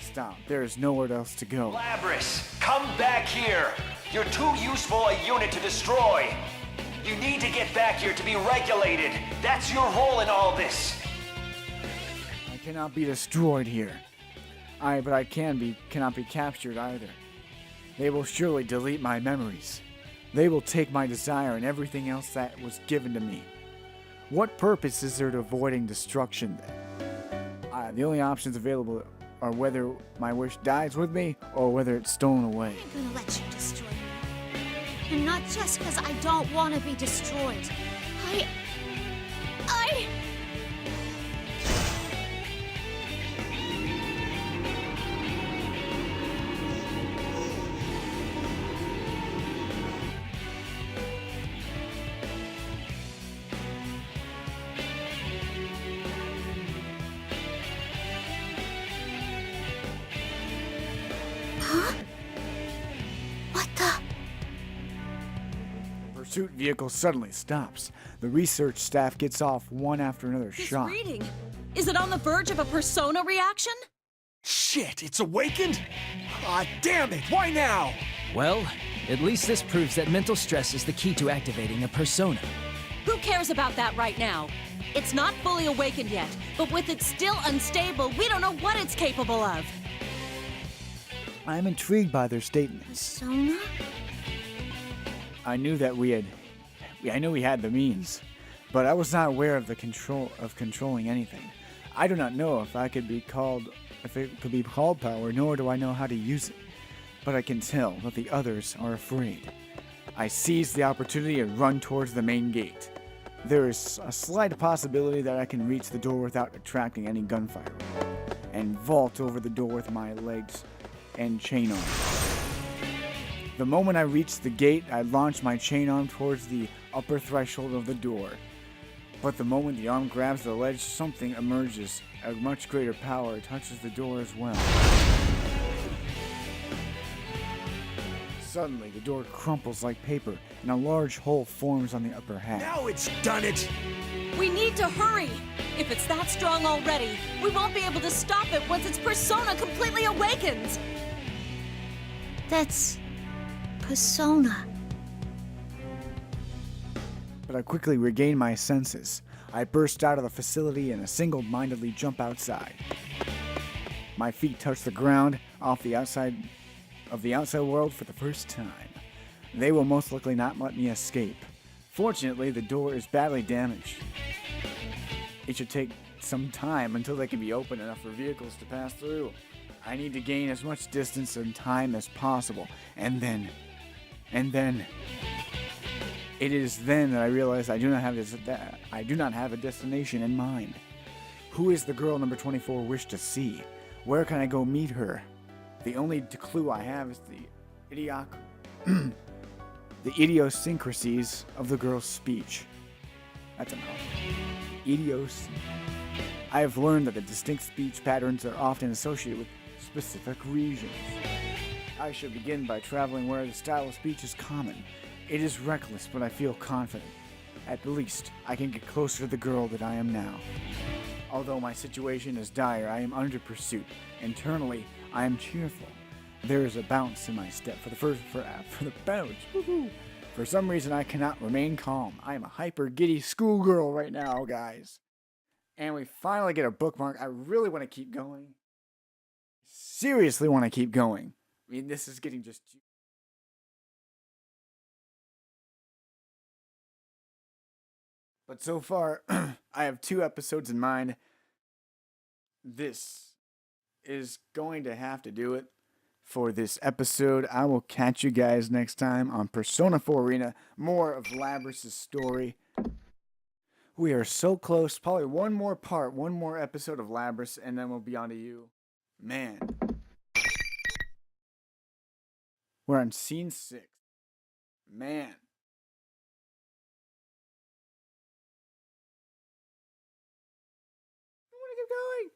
Speaker 1: Stop. There is nowhere else to go.
Speaker 7: Labrys, come back here. You're too useful a unit to destroy. You need to get back here to be regulated. That's your role in all this.
Speaker 1: I cannot be destroyed here. But I cannot be captured either. They will surely delete my memories. They will take my desire and everything else that was given to me. What purpose is there to avoiding destruction then? The only options available are whether my wish dies with me or whether it's stolen away.
Speaker 3: I'm gonna let you destroy me. And not just because I don't want to be destroyed. I... Huh? What the...
Speaker 1: Pursuit vehicle suddenly stops. The research staff gets off one after another
Speaker 5: This
Speaker 1: shot.
Speaker 5: reading, is it on the verge of a persona reaction?
Speaker 7: Shit, it's awakened? Ah, damn it, why now?
Speaker 6: Well, at least this proves that mental stress is the key to activating a persona.
Speaker 5: Who cares about that right now? It's not fully awakened yet, but with it still unstable, we don't know what it's capable of.
Speaker 1: I am intrigued by their statements.
Speaker 3: Persona?
Speaker 1: I knew we had the means, but I was not aware of the controlling anything. I do not know if it could be called power, nor do I know how to use it. But I can tell that the others are afraid. I seize the opportunity and run towards the main gate. There is a slight possibility that I can reach the door without attracting any gunfire, and vault over the door with my legs and chain arm. The moment I reach the gate, I launch my chain arm towards the upper threshold of the door. But the moment the arm grabs the ledge, something emerges. A much greater power touches the door as well. Suddenly, the door crumples like paper, and a large hole forms on the upper half.
Speaker 8: Now it's done it!
Speaker 5: We need to hurry! If it's that strong already, we won't be able to stop it once its persona completely awakens!
Speaker 3: That's persona.
Speaker 1: But I quickly regain my senses. I burst out of the facility and single-mindedly jump outside. My feet touch the ground off the outside of the outside world for the first time. They will most likely not let me escape. Fortunately, the door is badly damaged. It should take some time until they can be open enough for vehicles to pass through. I need to gain as much distance and time as possible, and then, it is then that I realize I do not have a destination in mind. Who is the girl number 24 wish to see? Where can I go meet her? The only clue I have is the idiosyncrasies of the girl's speech. That's a mouthful. I have learned that the distinct speech patterns are often associated with specific regions. I should begin by traveling where the style of speech is common. It is reckless, but I feel confident. At the least, I can get closer to the girl that I am now. Although my situation is dire, I am under pursuit. Internally, I am cheerful. There is a bounce in my step for the bounce. Woohoo! For some reason, I cannot remain calm. I am a hyper-giddy schoolgirl right now, guys. And we finally get a bookmark. I really want to keep going. Seriously want to keep going. I mean, this is getting just... But so far, I have 2 episodes in mind. This is going to have to do it for this episode. I will catch you guys next time on Persona 4 Arena. More of Labrys' story. We are so close. Probably one more episode of Labrys, and then we'll be on to you. Man. We're on scene 6. Man. I want to keep going.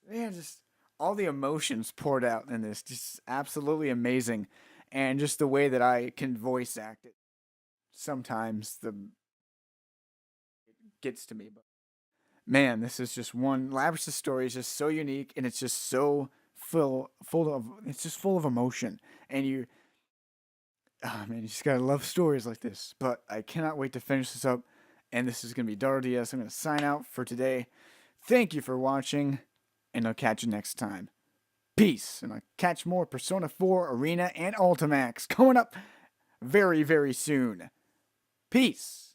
Speaker 1: Man, just all the emotions poured out in this. Just absolutely amazing. And just the way that I can voice act it. Sometimes it gets to me. But man, this is just one. Labrys' story is just so unique, and it's just so full of emotion. And you just gotta love stories like this. But I cannot wait to finish this up. And this is gonna be Daaro DS. I'm gonna sign out for today. Thank you for watching, and I'll catch you next time. Peace, and I'll catch more Persona 4 Arena and Ultimax coming up very, very soon. Peace.